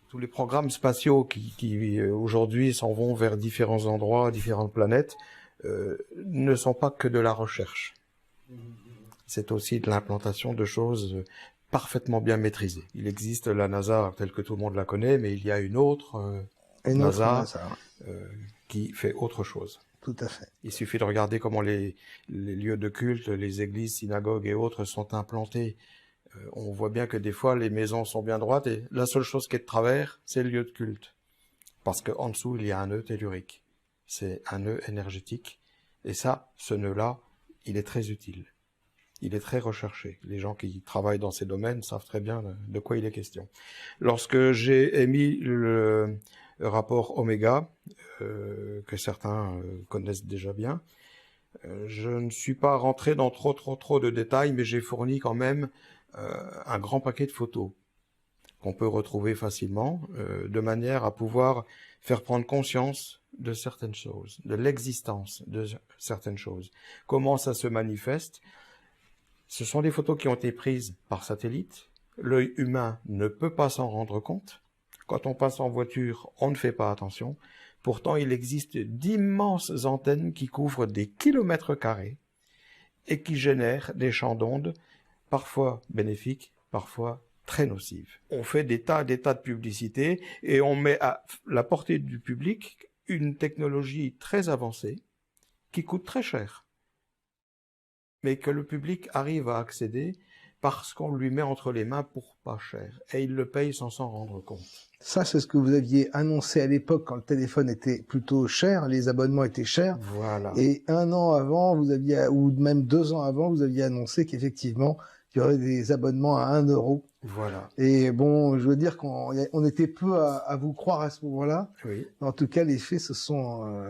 Tous les programmes spatiaux qui aujourd'hui s'en vont vers différents endroits, différentes planètes, ne sont pas que de la recherche. C'est aussi de l'implantation de choses parfaitement bien maîtrisées. Il existe la NASA telle que tout le monde la connaît, mais il y a une autre NASA qui fait autre chose. Tout à fait. Il suffit de regarder comment les lieux de culte, les églises, synagogues et autres sont implantés. On voit bien que des fois, les maisons sont bien droites et la seule chose qui est de travers, c'est le lieu de culte. Parce qu'en dessous, il y a un nœud tellurique. C'est un nœud énergétique. Et ça, ce nœud-là, il est très utile. Il est très recherché. Les gens qui travaillent dans ces domaines savent très bien de quoi il est question. Lorsque j'ai émis le rapport Oméga, que certains connaissent déjà bien, je ne suis pas rentré dans trop de détails, mais j'ai fourni quand même un grand paquet de photos qu'on peut retrouver facilement, de manière à pouvoir faire prendre conscience de certaines choses, de l'existence de certaines choses. Comment ça se manifeste? Ce sont des photos qui ont été prises par satellite. L'œil humain ne peut pas s'en rendre compte. Quand on passe en voiture, on ne fait pas attention. Pourtant, il existe d'immenses antennes qui couvrent des kilomètres carrés et qui génèrent des champs d'ondes, parfois bénéfiques, parfois très nocives. On fait des tas de publicités et on met à la portée du public une technologie très avancée qui coûte très cher, mais que le public arrive à accéder parce qu'on lui met entre les mains pour pas cher. Et il le paye sans s'en rendre compte. Ça, c'est ce que vous aviez annoncé à l'époque quand le téléphone était plutôt cher, les abonnements étaient chers. Voilà. Et 1 an avant, vous aviez, ou même 2 ans avant, vous aviez annoncé qu'effectivement, il y aurait des abonnements à 1 euro. Voilà. Et bon, je veux dire qu'on était peu à vous croire à ce moment-là. Oui. En tout cas, les faits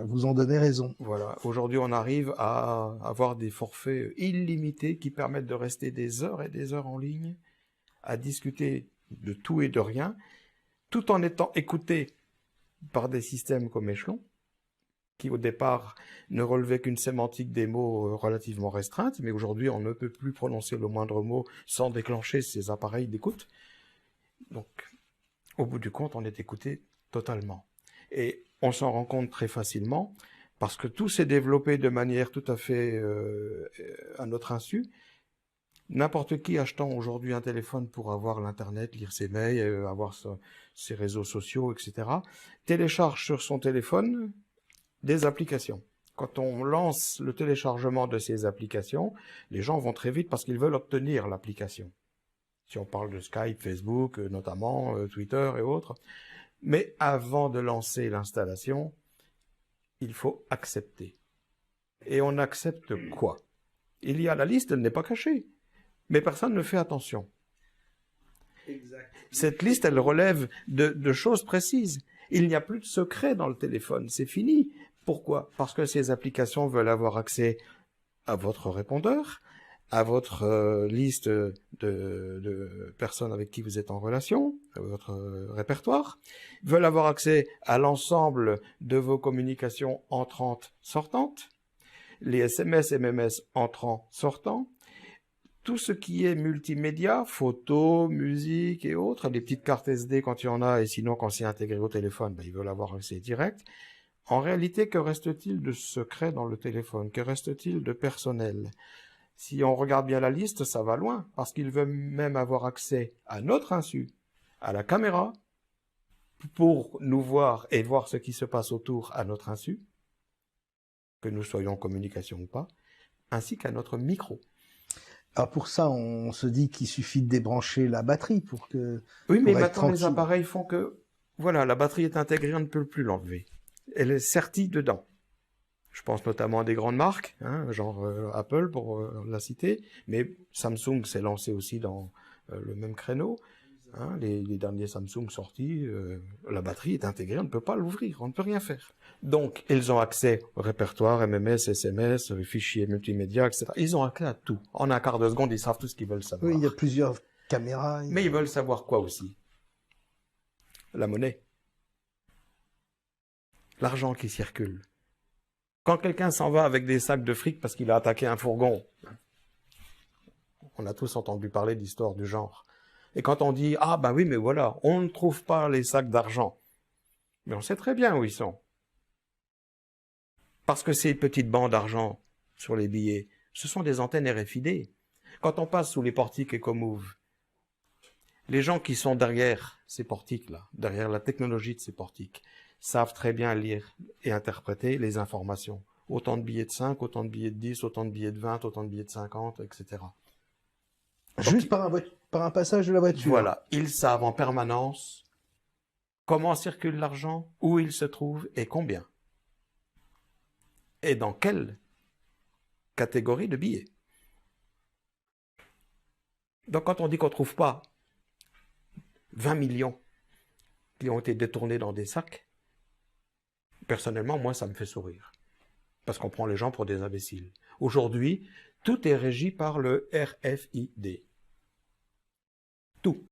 vous ont donné raison. Voilà. Aujourd'hui, on arrive à avoir des forfaits illimités qui permettent de rester des heures et des heures en ligne, à discuter de tout et de rien, tout en étant écouté par des systèmes comme Échelon, qui au départ ne relevaient qu'une sémantique des mots relativement restreinte, mais aujourd'hui on ne peut plus prononcer le moindre mot sans déclencher ces appareils d'écoute. Donc, au bout du compte, on est écouté totalement. Et on s'en rend compte très facilement, parce que tout s'est développé de manière tout à fait à notre insu. N'importe qui achetant aujourd'hui un téléphone pour avoir l'internet, lire ses mails, avoir ses réseaux sociaux, etc., télécharge sur son téléphone des applications. Quand on lance le téléchargement de ces applications, les gens vont très vite parce qu'ils veulent obtenir l'application. Si on parle de Skype, Facebook, notamment, Twitter et autres. Mais avant de lancer l'installation, il faut accepter. Et on accepte quoi? Il y a la liste, elle n'est pas cachée. Mais personne ne fait attention. Exact. Cette liste, elle relève de choses précises. Il n'y a plus de secret dans le téléphone, c'est fini. Pourquoi? Parce que ces applications veulent avoir accès à votre répondeur, à votre liste de personnes avec qui vous êtes en relation, à votre répertoire, veulent avoir accès à l'ensemble de vos communications entrantes, sortantes, les SMS, MMS entrants, sortants, tout ce qui est multimédia, photos, musique et autres, les petites cartes SD quand il y en a, et sinon quand c'est intégré au téléphone, ils veulent avoir accès direct. En réalité, que reste-t-il de secret dans le téléphone? Que reste-t-il de personnel? Si on regarde bien la liste, ça va loin, parce qu'ils veulent même avoir accès à notre insu, à la caméra, pour nous voir et voir ce qui se passe autour à notre insu, que nous soyons en communication ou pas, ainsi qu'à notre micro. Alors pour ça, on se dit qu'il suffit de débrancher la batterie pour que... Oui, mais maintenant les appareils font que, voilà, la batterie est intégrée, on ne peut plus l'enlever. Elle est sertie dedans. Je pense notamment à des grandes marques, genre Apple pour la citer, mais Samsung s'est lancé aussi dans le même créneau. Les derniers Samsung sortis, la batterie est intégrée, on ne peut pas l'ouvrir, on ne peut rien faire. Donc, ils ont accès au répertoire, MMS, SMS, fichiers multimédia, etc. Ils ont accès à tout. En un quart de seconde, ils savent tout ce qu'ils veulent savoir. Oui, il y a plusieurs caméras. Mais ils veulent savoir quoi aussi? La monnaie. L'argent qui circule. Quand quelqu'un s'en va avec des sacs de fric parce qu'il a attaqué un fourgon, on a tous entendu parler d'histoires du genre. Et quand on dit, ah ben oui, mais voilà, on ne trouve pas les sacs d'argent. Mais on sait très bien où ils sont. Parce que ces petites bandes d'argent sur les billets, ce sont des antennes RFID. Quand on passe sous les portiques Ecomove, les gens qui sont derrière ces portiques-là, derrière la technologie de ces portiques, savent très bien lire et interpréter les informations. Autant de billets de 5, autant de billets de 10, autant de billets de 20, autant de billets de 50, etc. Juste par un passage de la voiture. Voilà, ils savent en permanence comment circule l'argent, où il se trouve et combien. Et dans quelle catégorie de billets. Donc quand on dit qu'on ne trouve pas 20 millions qui ont été détournés dans des sacs, personnellement, moi, ça me fait sourire. Parce qu'on prend les gens pour des imbéciles. Aujourd'hui, tout est régi par le RFID. Tout.